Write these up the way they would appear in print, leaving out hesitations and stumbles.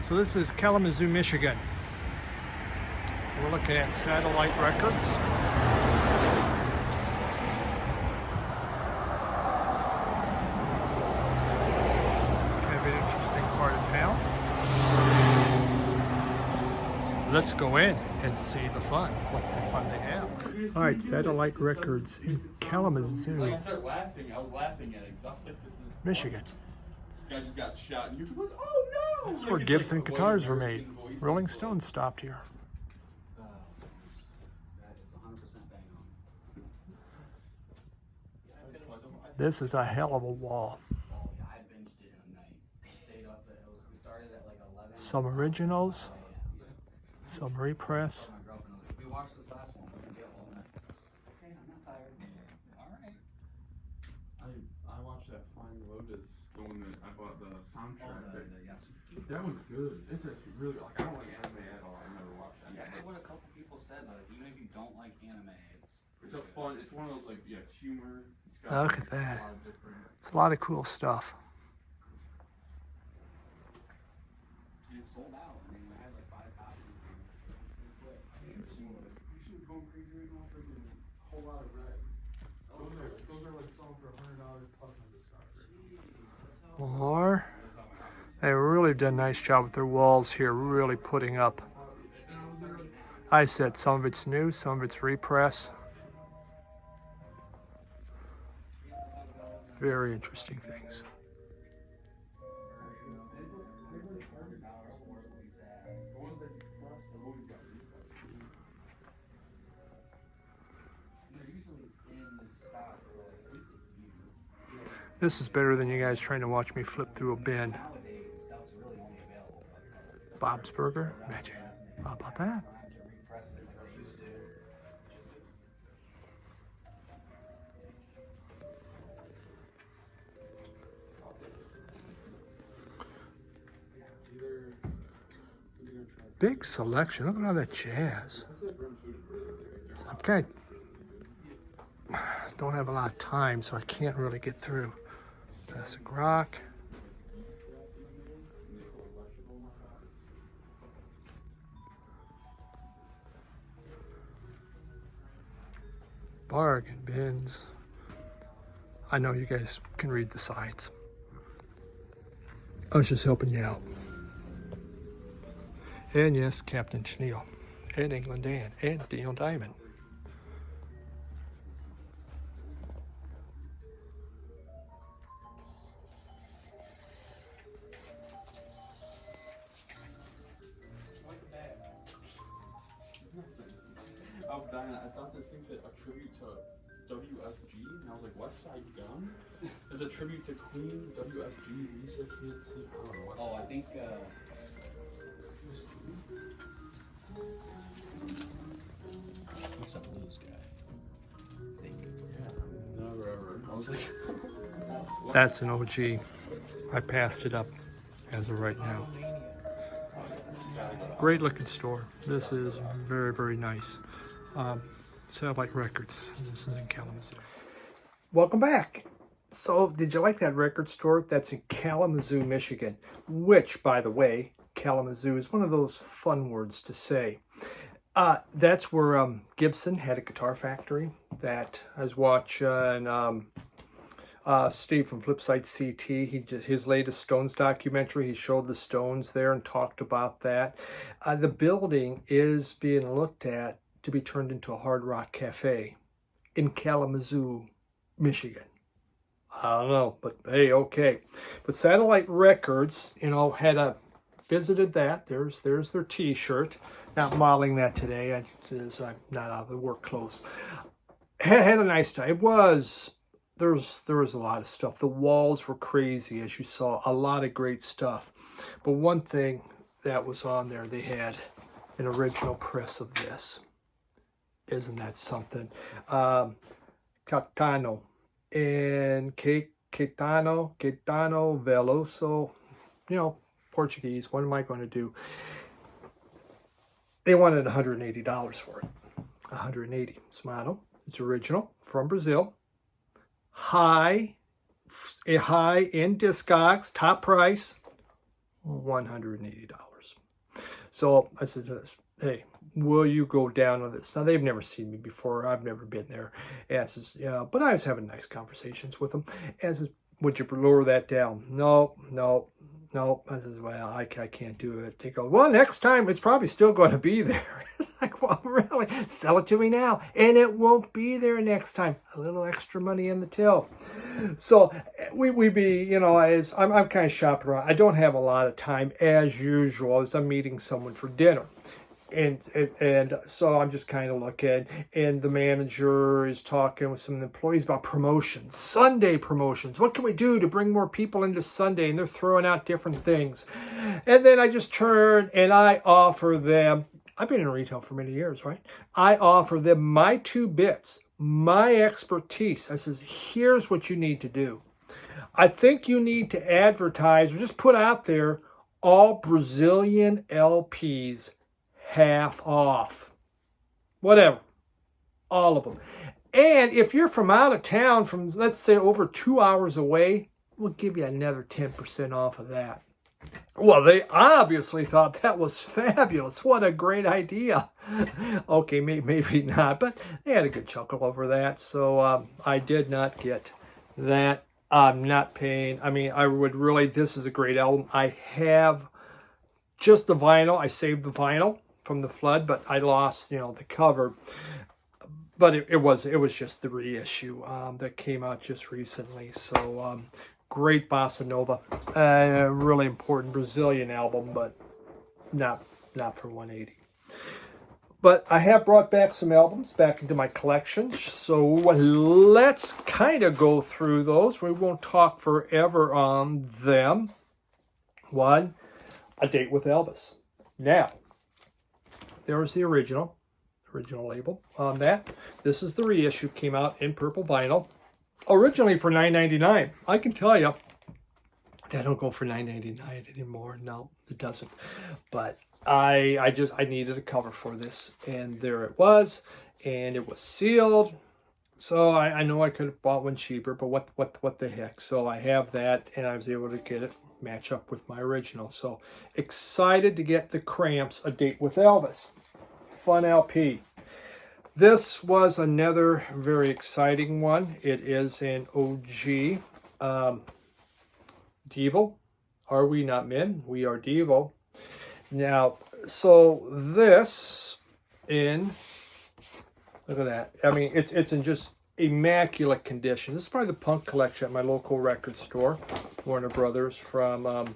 So this is Kalamazoo, Michigan. We're looking at satellite records. Kind of an interesting part of town. Let's go in and see the fun, what the fun they have. All right, satellite records in Kalamazoo, I started laughing. I was laughing at it because I was like, this is Michigan. guy just got shot, and you're like, oh no! This is where Gibson guitars were made. Rolling Stones stopped here. That is 100% bang on. This is a hell of a wall. Oh yeah, I binged it in a night. Stayed up at, we started at like 11. Some originals, Oh, yeah. some repress. My girlfriend was like, we watched this last one, we're gonna get all night. Okay, I'm not tired. Alright. I watched that Flying Lotus, the one that I bought the soundtrack. Yes. That one's good. It's actually really, like, I don't like anime at all. I've never watched that. That's what a couple people said, but even if you don't like anime, It's a fun, it's one of those, like, yeah, it's humor. It's got Look at that. a lot of different, It's a lot of cool stuff. and it sold out. I mean, I had like 5 copies. you should go crazy right now for a whole lot of red. Those are like selling for $100 plus on discount. More. They really done a nice job with their walls here, really putting up. I said some of it's new, some of it's repress. Very interesting things. This is better than you guys trying to watch me flip through a bin. Bob's Burger, magic. How about that? Big selection. Look at all that jazz. I'm kind of, don't have a lot of time, so I can't really get through. Classic rock. Bargain bins. I know you guys can read the signs. I was just helping you out. And yes, Captain Schneal, and England Dan, and Neil Diamond. I was dying. I thought this thing said a tribute to WSG, and I was like, West Side Gun? Is a tribute to Queen WSG Lisa Kids? I don't know what. Oh, I think, what's that blues guy? I think. Yeah, never ever. I was like, what? That's an OG. I passed it up as of right now. Great looking store. This is very, very nice. Satellite Records. This is in Kalamazoo. Welcome back. So, did you like that record store? That's in Kalamazoo, Michigan. Which, by the way, Kalamazoo is one of those fun words to say. That's where Gibson had a guitar factory that I was watching. Steve from Flipside CT, his latest Stones documentary, he showed the Stones there and talked about that. The building is being looked at to be turned into a hard rock cafe in Kalamazoo, Michigan. I don't know, but hey, okay. But Satellite Records, had visited that. There's their T-shirt. Not modeling that today, as I'm not out of the work clothes. Had a nice time. It was. There was a lot of stuff. The walls were crazy, as you saw. A lot of great stuff. But one thing that was on there, they had an original press of this. Isn't that something? Caetano and Caetano Veloso. Portuguese. What am I going to do? They wanted $180 for it. $180. It's model. It's original from Brazil. High in Discogs, top price, $180. So I said, hey, will you go down on this? Now, they've never seen me before. I've never been there. And I says, yeah, but I was having nice conversations with them. And I says, would you lower that down? No. I says, well, I can't do it. They go, well, next time it's probably still going to be there. It's like, well, really? Sell it to me now. And it won't be there next time. A little extra money in the till. So we be, you know, as I'm kind of shopping around. I don't have a lot of time as usual as I'm meeting someone for dinner. And so I'm just kind of looking, and the manager is talking with some of the employees about promotions, Sunday promotions. What can we do to bring more people into Sunday? And they're throwing out different things. And then I just turn and I offer them, I've been in retail for many years, right? I offer them my 2 bits, my expertise. I says, here's what you need to do. I think you need to advertise or just put out there all Brazilian LPs half off. Whatever. All of them. And if you're from out of town, from let's say over 2 hours away, we'll give you another 10% off of that. Well, they obviously thought that was fabulous. What a great idea. Okay, maybe not, but they had a good chuckle over that. So I did not get that. I'm not paying. I mean, I would really, this is a great album. I have just the vinyl. I saved the vinyl from the flood, but I lost, you know, the cover. But it was just the reissue that came out just recently. So great bossa nova, really important Brazilian album, but not for 180. But I have brought back some albums back into my collection, so let's kind of go through those. We won't talk forever on them. One, A Date with Elvis. Now, there's the original label on that. This is the reissue, came out in purple vinyl. Originally for $9.99. I can tell you, they don't go for $9.99 anymore. No, it doesn't. But I needed a cover for this, and there it was, and it was sealed. So I know I could have bought one cheaper, but what the heck? So I have that, and I was able to get it match up with my original. So excited to get the Cramps, A Date with Elvis. Fun LP. This was another very exciting one. It is an OG. Devo. Are we not men? We are Devo. Now, so this look at that. I mean, it's in just immaculate condition. This is probably the punk collection at my local record store, Warner Brothers, from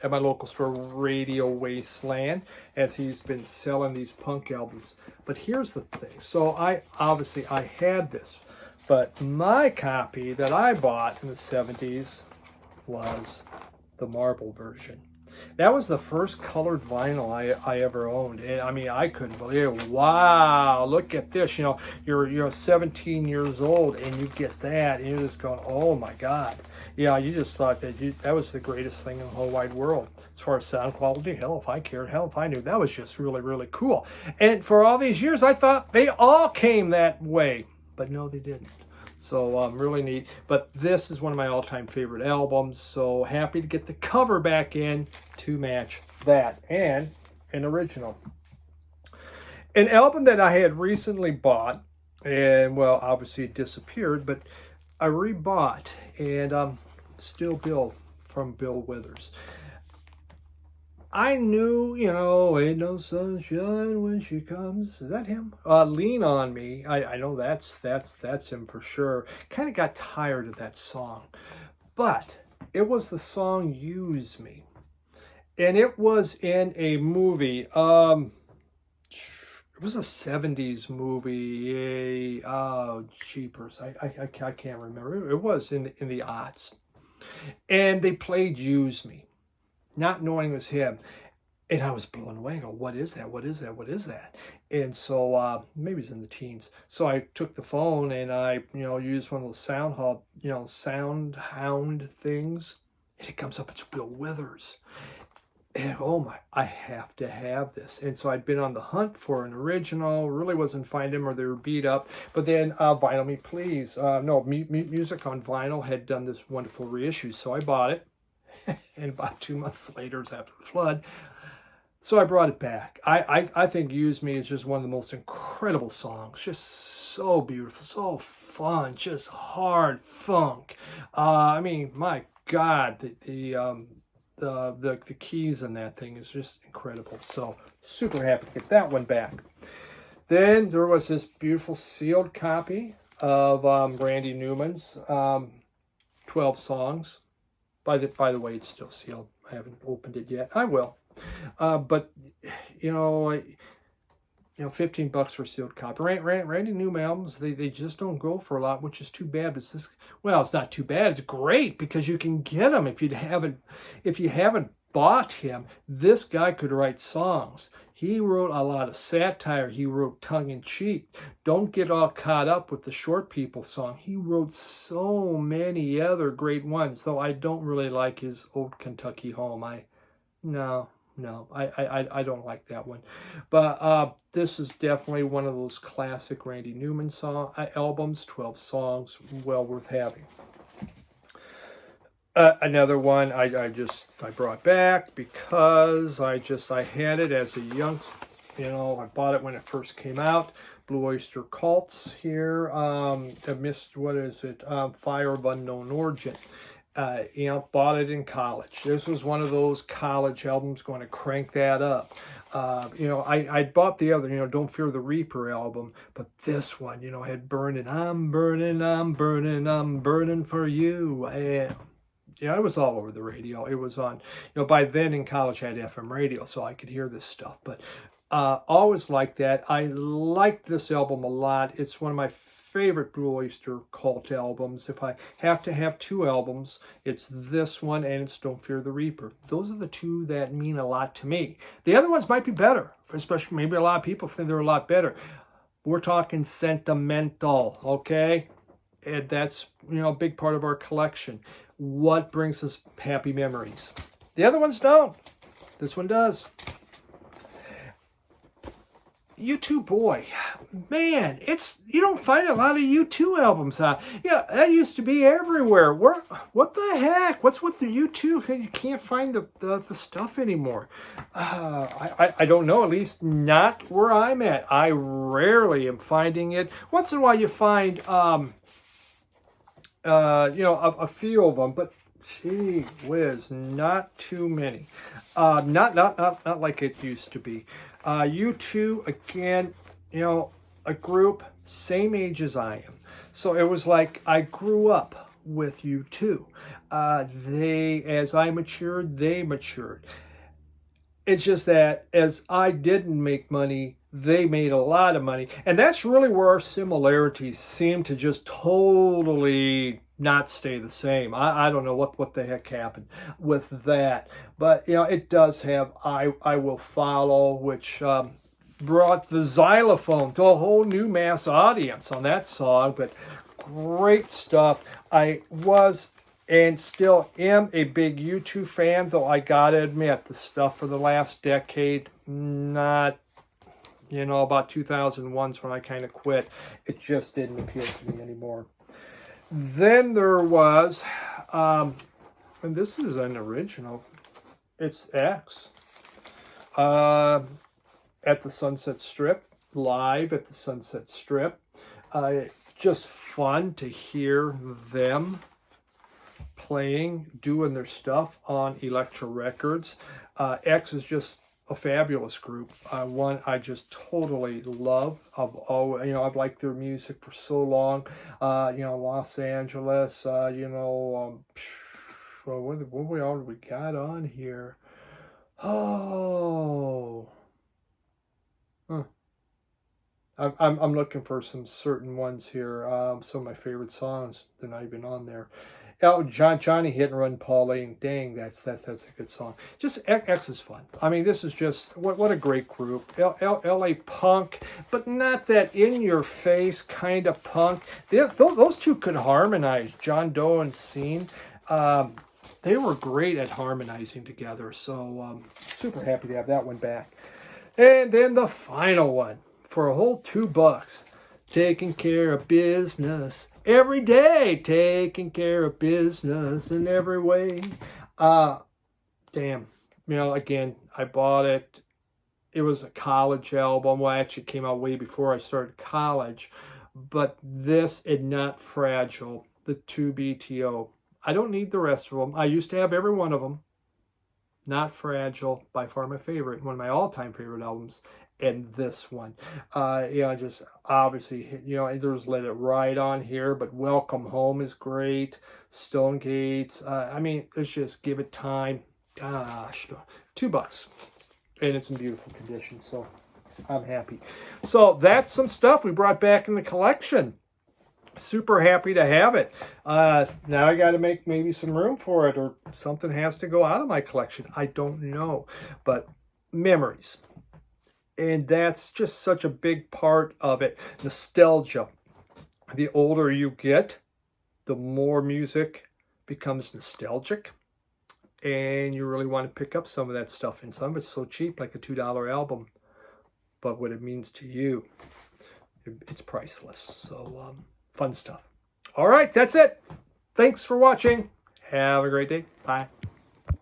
at my local store, Radio Wasteland, as he's been selling these punk albums. But here's the thing. So I had this, but my copy that I bought in the 70s was the marble version. That was the first colored vinyl I ever owned. And I mean, I couldn't believe it. Wow, look at this. You know, you're 17 years old and you get that, and you're just going, oh my God. Yeah, you just thought that was the greatest thing in the whole wide world. As far as sound quality, hell, if I cared, hell, if I knew. That was just really, really cool. And for all these years, I thought they all came that way. But no, they didn't. So really neat. But this is one of my all-time favorite albums. So happy to get the cover back in to match that. And an original. An album that I had recently bought. And, well, obviously it disappeared. But I rebought. And Still Bill from Bill Withers. I knew, you know, ain't no sunshine when she comes. Is that him? Lean on Me. I know that's him for sure. Kind of got tired of that song. But it was the song Use Me. And it was in a movie. It was a 70s movie. Jeepers. I can't remember. It was in the aughts. And they played Use Me, not knowing it was him. And I was blown away. I go, what is that? What is that? What is that? And so maybe it's in the teens. So I took the phone and I, used one of those sound hound things. And it comes up, it's Bill Withers. And oh my, I have to have this. And so I'd been on the hunt for an original, really wasn't finding them, or they were beat up. But then Vinyl Me Please, Music on Vinyl had done this wonderful reissue. So I bought it. and about 2 months later, it's after the flood. So I brought it back. I think Use Me is just one of the most incredible songs. Just so beautiful, so fun, just hard funk. I mean, my God, the keys in that thing is just incredible. So super happy to get that one back. Then there was this beautiful sealed copy of Randy Newman's 12 songs. By the way, it's still sealed. I haven't opened it yet. I will. But you know, $15 for a sealed copy. Randy Newman albums, they just don't go for a lot, which is too bad. But it's not too bad. It's great because you can get them if you haven't bought him. This guy could write songs. He wrote a lot of satire. He wrote tongue-in-cheek. Don't get all caught up with the Short People song. He wrote so many other great ones, though I don't really like his Old Kentucky Home. I don't like that one. But this is definitely one of those classic Randy Newman albums, 12 songs, well worth having. Another one I brought back because I had it as a young, I bought it when it first came out. Blue Oyster Cult's here. Fire of Unknown Origin. Bought it in college. This was one of those college albums, going to crank that up. I bought the other, Don't Fear the Reaper album, but this one, had Burning, I'm burning, I'm burning, I'm burning for you. And it was all over the radio. It was on, by then in college I had FM radio, so I could hear this stuff. But always liked that. I liked this album a lot. It's one of my favorite Blue Oyster Cult albums. If I have to have two albums, it's this one and it's Don't Fear the Reaper. Those are the two that mean a lot to me. The other ones might be better, especially maybe a lot of people think they're a lot better. We're talking sentimental, okay? And that's, a big part of our collection. What brings us happy memories? The other ones don't. This one does. U2, boy, man, you don't find a lot of U2 albums out. Yeah, that used to be everywhere. What the heck? What's with the U2? You can't find the stuff anymore. I don't know, at least not where I'm at. I rarely am finding it. Once in a while you find, a few of them, but gee whiz, not too many. Not like it used to be. U2, again, a group same age as I am. So it was like I grew up with U2. As I matured, they matured. It's just that as I didn't make money, they made a lot of money. And that's really where our similarities seem to just totally not stay the same. I don't know what the heck happened with that. But, it does have I Will Follow, which brought the xylophone to a whole new mass audience on that song. But great stuff. I was and still am a big U2 fan, though I gotta admit, the stuff for the last decade, not, about 2001's when I kind of quit. It just didn't appeal to me anymore. Then there was, and this is an original, it's X, at the Sunset Strip, live at the Sunset Strip. Just fun to hear them doing their stuff on Elektra Records. X is just a fabulous group. One I just totally love. I've liked their music for so long. Los Angeles. What we got on here? Oh, I'm looking for some certain ones here. Some of my favorite songs. They're not even on there. Johnny Hit and Run Pauline. Dang, that's a good song. Just X is fun. I mean, this is just what a great group. LA punk, but not that in your face kind of punk. Those two could harmonize. John Doe and Scene. They were great at harmonizing together. So super happy to have that one back. And then the final one for a whole $2. Taking care of business every day, taking care of business in every way. Damn. You know, again, I bought it. It was a college album. Well, actually, it came out way before I started college. But this is Not Fragile, the 2BTO. I don't need the rest of them. I used to have every one of them. Not Fragile, by far my favorite, one of my all-time favorite albums, and this one. Just obviously, there's Let It Ride on here, but Welcome Home is great. Stone Gates. It's just Give It Time. Gosh, $2. And it's in beautiful condition, so I'm happy. So that's some stuff we brought back in the collection. Super happy to have it. Now I got to make maybe some room for it, or something has to go out of my collection. I don't know, but memories. And that's just such a big part of it. Nostalgia. The older you get, the more music becomes nostalgic. And you really want to pick up some of that stuff. And some of it's so cheap, like a $2 album. But what it means to you, it's priceless. So, fun stuff. All right, that's it. Thanks for watching. Have a great day. Bye.